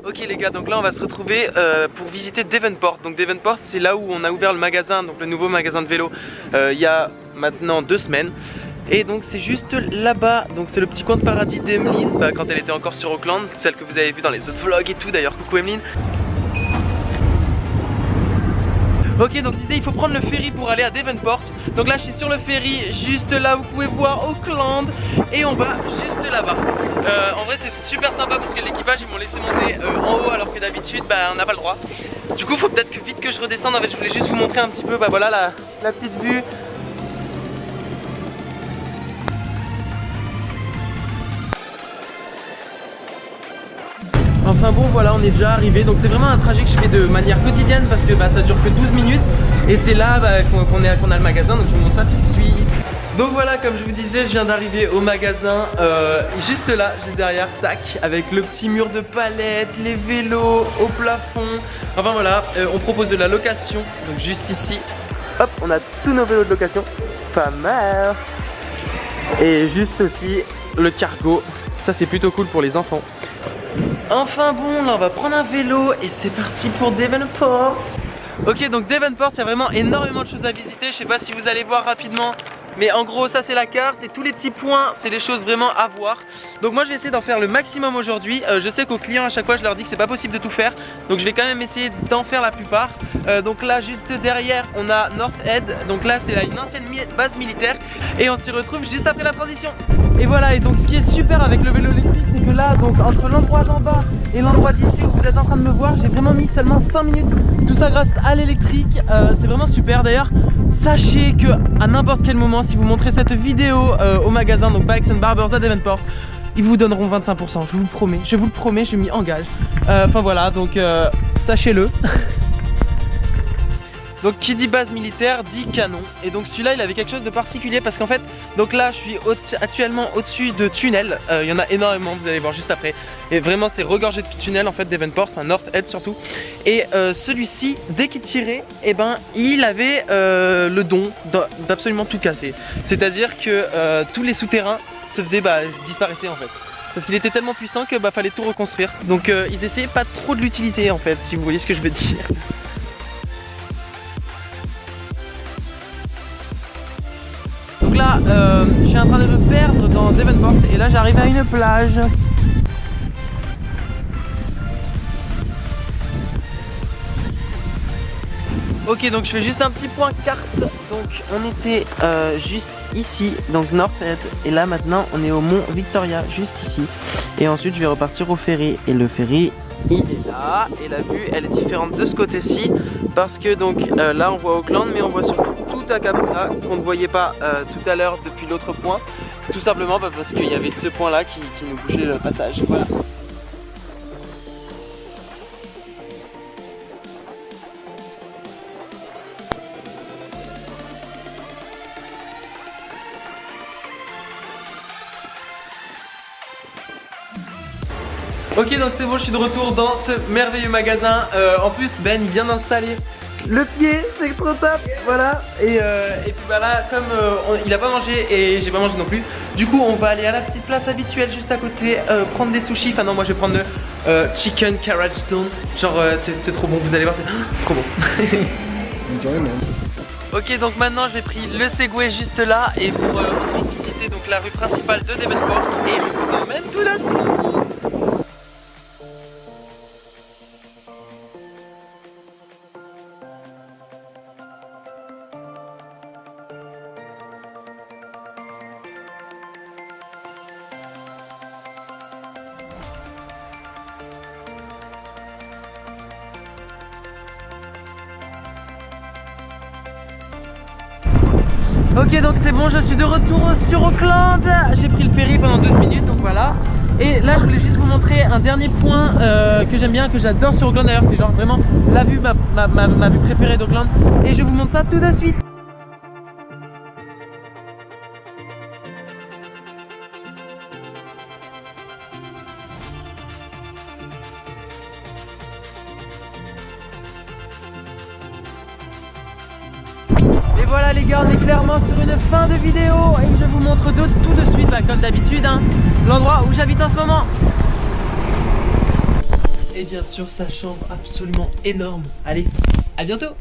Ok les gars, donc là on va se retrouver pour visiter Devonport. Donc Devonport, c'est là où on a ouvert le magasin, donc le nouveau magasin de vélo, il y a maintenant 2 semaines. Et donc c'est juste là-bas, donc c'est le petit coin de paradis d'Emeline, quand elle était encore sur Auckland, celle que vous avez vue dans les autres vlogs et tout. D'ailleurs coucou Emeline. Ok, donc je disais il faut prendre le ferry pour aller à Devonport. Donc là je suis sur le ferry, juste là vous pouvez voir Auckland. Et on va juste là-bas. En vrai c'est super sympa parce que l'équipage ils m'ont laissé monter en haut, alors que d'habitude on n'a pas le droit. Du coup faut peut-être que vite que je redescende. En fait je voulais juste vous montrer un petit peu voilà la petite vue. Enfin bon voilà, on est déjà arrivé. Donc c'est vraiment un trajet que je fais de manière quotidienne parce que ça dure que 12 minutes. Et c'est là qu'on a le magasin, donc je vous montre ça tout de suite. Donc voilà, comme je vous disais, je viens d'arriver au magasin, juste là, juste derrière, tac, avec le petit mur de palettes, les vélos au plafond. Enfin voilà, on propose de la location, donc juste ici, hop, on a tous nos vélos de location, pas mal. Et juste aussi le cargo, ça c'est plutôt cool pour les enfants. Enfin bon, là on va prendre un vélo et c'est parti pour Devonport. Ok, donc Devonport, il y a vraiment énormément de choses à visiter. Je sais pas si vous allez voir rapidement, mais en gros ça c'est la carte et tous les petits points c'est des choses vraiment à voir. Donc moi je vais essayer d'en faire le maximum aujourd'hui. Je sais qu'aux clients à chaque fois je leur dis que c'est pas possible de tout faire, donc je vais quand même essayer d'en faire la plupart. Donc là juste derrière on a North Head. Donc là c'est une ancienne base militaire. Et on s'y retrouve juste après la transition. Et voilà, et donc ce qui est super avec le vélo électrique, c'est que là, donc entre l'endroit d'en bas et l'endroit d'ici où vous êtes en train de me voir, j'ai vraiment mis seulement 5 minutes. Tout ça grâce à l'électrique, c'est vraiment super. D'ailleurs, sachez que à n'importe quel moment, si vous montrez cette vidéo au magasin, donc Bikes and Barbers à Devonport, ils vous donneront 25%, je vous le promets, je m'y engage. Enfin voilà, donc sachez-le. Donc qui dit base militaire dit canon. Et donc celui-là il avait quelque chose de particulier parce qu'en fait, donc là je suis actuellement au-dessus de tunnels. Il y en a énormément, vous allez voir juste après. Et vraiment c'est regorgé de tunnels en fait Devonport, enfin North Head surtout. Et celui-ci, dès qu'il tirait, il avait le don d'absolument tout casser. C'est-à-dire que tous les souterrains se faisaient disparaissaient en fait. Parce qu'il était tellement puissant que fallait tout reconstruire. Donc ils essayaient pas trop de l'utiliser en fait, si vous voyez ce que je veux dire. Donc là, je suis en train de me perdre dans Devonport et là j'arrive à une plage. Ok, donc je fais juste un petit point carte. Donc on était juste ici, donc North Head. Et là maintenant on est au Mont Victoria, juste ici. Et ensuite je vais repartir au ferry. Et le ferry, il est là. Et la vue elle est différente de ce côté-ci. Parce que donc là on voit Auckland, mais on voit surtout tout Takapuna qu'on ne voyait pas tout à l'heure depuis l'autre point. Tout simplement parce qu'il y avait ce point là qui nous bougeait le passage. Voilà. Ok, donc c'est bon, je suis de retour dans ce merveilleux magasin. En plus Ben il vient d'installer le pied, c'est trop top. Voilà. Et puis là, comme il a pas mangé et j'ai pas mangé non plus, du coup on va aller à la petite place habituelle juste à côté, prendre des sushis. Enfin non, moi je vais prendre le chicken carrot stone. Genre c'est trop bon, vous allez voir, c'est trop bon. Ok, donc maintenant j'ai pris le Segway juste là et pour ensuite visiter donc la rue principale de Devonport et je vous emmène tout de suite. Ok, donc c'est bon, je suis de retour sur Auckland. J'ai pris le ferry pendant 2 minutes, donc voilà. Et là je voulais juste vous montrer un dernier point que j'aime bien, que j'adore sur Auckland. D'ailleurs c'est genre vraiment la vue, ma vue préférée d'Auckland. Et je vous montre ça tout de suite. Et voilà les gars, on est clairement sur une fin de vidéo et je vous montre tout de suite, comme d'habitude, l'endroit où j'habite en ce moment. et bien sûr sa chambre absolument énorme. Allez, à bientôt.